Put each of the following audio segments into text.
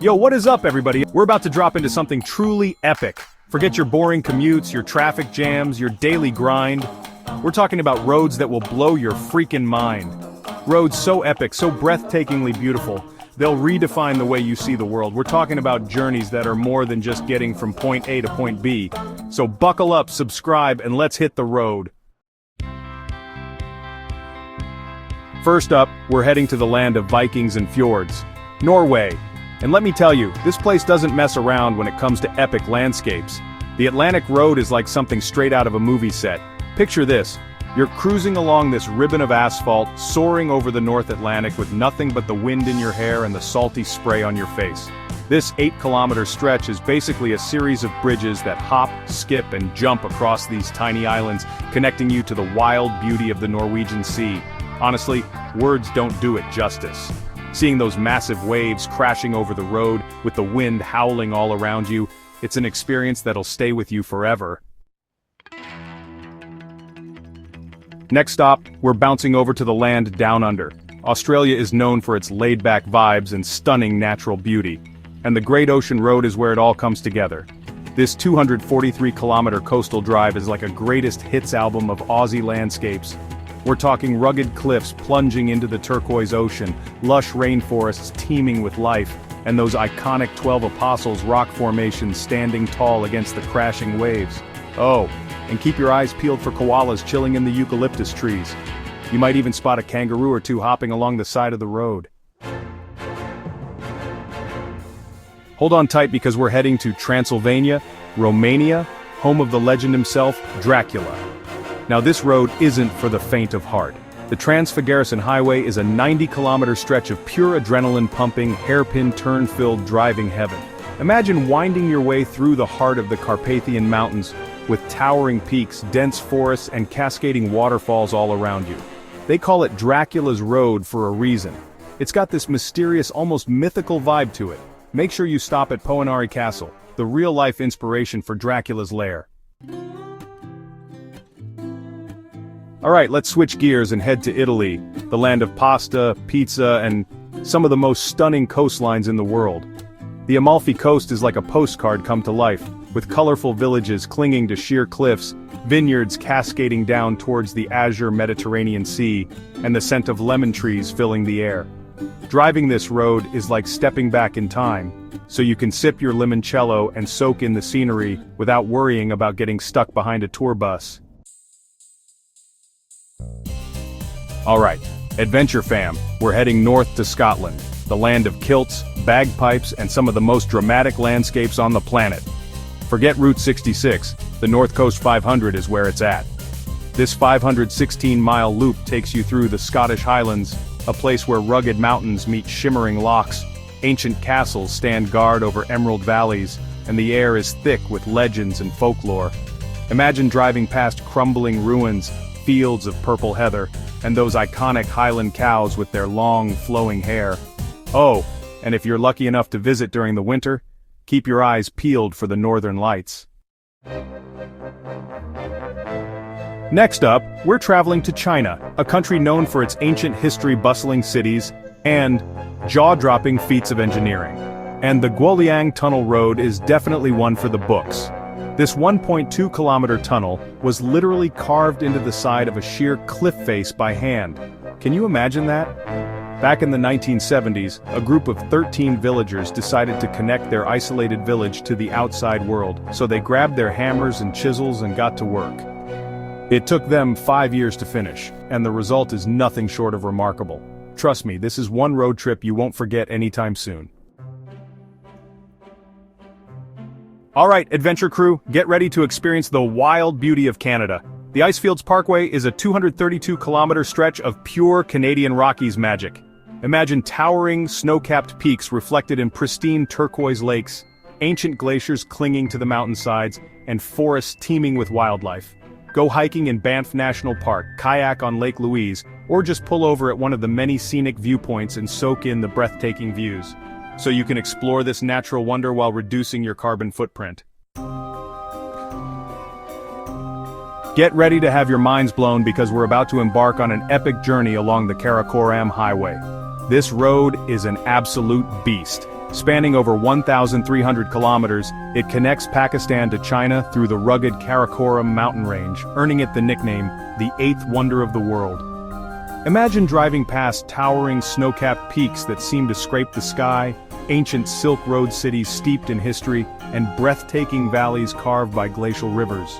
Yo, what is up, everybody? We're about to drop into something truly epic. Forget your boring commutes, your traffic jams, your daily grind. We're talking about roads that will blow your freaking mind. Roads so epic, so breathtakingly beautiful, they'll redefine the way you see the world. We're talking about journeys that are more than just getting from point A to point B. So buckle up, subscribe, and let's hit the road. First up, we're heading to the land of Vikings and fjords, Norway. And let me tell you, this place doesn't mess around when it comes to epic landscapes. The Atlantic Road is like something straight out of a movie set. Picture this. You're cruising along this ribbon of asphalt, soaring over the North Atlantic with nothing but the wind in your hair and the salty spray on your face. This 8-kilometer stretch is basically a series of bridges that hop, skip, and jump across these tiny islands, connecting you to the wild beauty of the Norwegian Sea. Honestly, words don't do it justice. Seeing those massive waves crashing over the road, with the wind howling all around you, it's an experience that'll stay with you forever. Next stop, we're bouncing over to the land down under. Australia is known for its laid-back vibes and stunning natural beauty. And the Great Ocean Road is where it all comes together. This 243-kilometer coastal drive is like a greatest hits album of Aussie landscapes. We're talking rugged cliffs plunging into the turquoise ocean, lush rainforests teeming with life, and those iconic 12 Apostles rock formations standing tall against the crashing waves. Oh, and keep your eyes peeled for koalas chilling in the eucalyptus trees. You might even spot a kangaroo or two hopping along the side of the road. Hold on tight because we're heading to Transylvania, Romania, home of the legend himself, Dracula. Now this road isn't for the faint of heart. The Trans-Hana Highway is a 90-kilometer stretch of pure adrenaline-pumping, hairpin turn-filled driving heaven. Imagine winding your way through the heart of the Carpathian Mountains, with towering peaks, dense forests, and cascading waterfalls all around you. They call it Dracula's Road for a reason. It's got this mysterious, almost mythical vibe to it. Make sure you stop at Poenari Castle, the real-life inspiration for Dracula's lair. Alright, let's switch gears and head to Italy, the land of pasta, pizza, and some of the most stunning coastlines in the world. The Amalfi Coast is like a postcard come to life, with colorful villages clinging to sheer cliffs, vineyards cascading down towards the azure Mediterranean Sea, and the scent of lemon trees filling the air. Driving this road is like stepping back in time, so you can sip your limoncello and soak in the scenery without worrying about getting stuck behind a tour bus. Alright, adventure fam, we're heading north to Scotland, the land of kilts, bagpipes, and some of the most dramatic landscapes on the planet. Forget Route 66, the North Coast 500 is where it's at. This 516-mile loop takes you through the Scottish Highlands, a place where rugged mountains meet shimmering lochs, ancient castles stand guard over emerald valleys, and the air is thick with legends and folklore. Imagine driving past crumbling ruins, fields of purple heather, and those iconic Highland cows with their long, flowing hair. Oh, and if you're lucky enough to visit during the winter, keep your eyes peeled for the northern lights. Next up, we're traveling to China, a country known for its ancient history, bustling cities, and jaw-dropping feats of engineering. And the Guoliang Tunnel road is definitely one for the books. This 1.2-kilometer tunnel was literally carved into the side of a sheer cliff face by hand. Can you imagine that? Back in the 1970s, a group of 13 villagers decided to connect their isolated village to the outside world, so they grabbed their hammers and chisels and got to work. It took them 5 years to finish, and the result is nothing short of remarkable. Trust me, this is one road trip you won't forget anytime soon. Alright, adventure crew, get ready to experience the wild beauty of Canada. The Icefields Parkway is a 232-kilometer stretch of pure Canadian Rockies magic. Imagine towering, snow-capped peaks reflected in pristine turquoise lakes, ancient glaciers clinging to the mountainsides, and forests teeming with wildlife. Go hiking in Banff National Park, kayak on Lake Louise, or just pull over at one of the many scenic viewpoints and soak in the breathtaking views. So you can explore this natural wonder while reducing your carbon footprint. Get ready to have your minds blown because we're about to embark on an epic journey along the Hana Highway. This road is an absolute beast. Spanning over 1,300 kilometers, it connects Pakistan to China through the rugged Karakoram mountain range, earning it the nickname, the eighth wonder of the world. Imagine driving past towering snow-capped peaks that seem to scrape the sky, ancient Silk Road cities steeped in history, and breathtaking valleys carved by glacial rivers.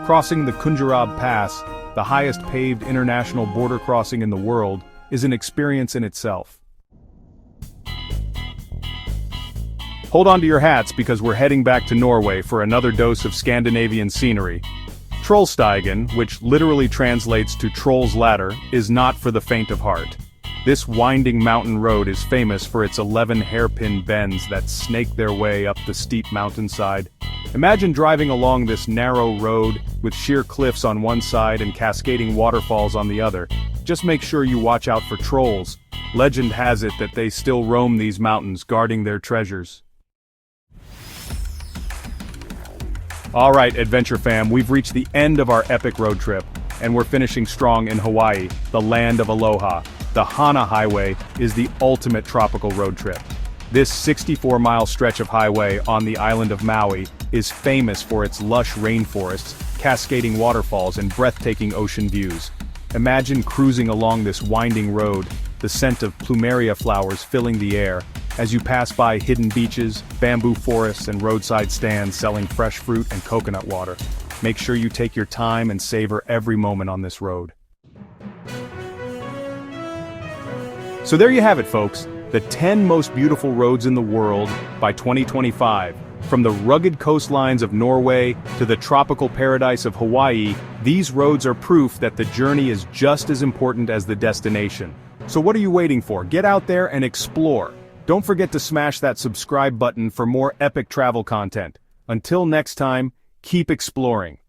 Crossing the Kunjarab Pass, the highest paved international border crossing in the world, is an experience in itself. Hold on to your hats because we're heading back to Norway for another dose of Scandinavian scenery. Trollstigen, which literally translates to Troll's Ladder, is not for the faint of heart. This winding mountain road is famous for its 11 hairpin bends that snake their way up the steep mountainside. Imagine driving along this narrow road, with sheer cliffs on one side and cascading waterfalls on the other. Just make sure you watch out for trolls. Legend has it that they still roam these mountains guarding their treasures. Alright, Adventure Fam, we've reached the end of our epic road trip, and we're finishing strong in Hawaii, the land of aloha. The Hana Highway is the ultimate tropical road trip. This 64-mile stretch of highway on the island of Maui is famous for its lush rainforests, cascading waterfalls, and breathtaking ocean views. Imagine cruising along this winding road, the scent of plumeria flowers filling the air, as you pass by hidden beaches, bamboo forests, and roadside stands selling fresh fruit and coconut water. Make sure you take your time and savor every moment on this road. So there you have it, folks, the 10 most beautiful roads in the world by 2025. From the rugged coastlines of Norway to the tropical paradise of Hawaii, these roads are proof that the journey is just as important as the destination. So what are you waiting for? Get out there and explore. Don't forget to smash that subscribe button for more epic travel content. Until next time, keep exploring.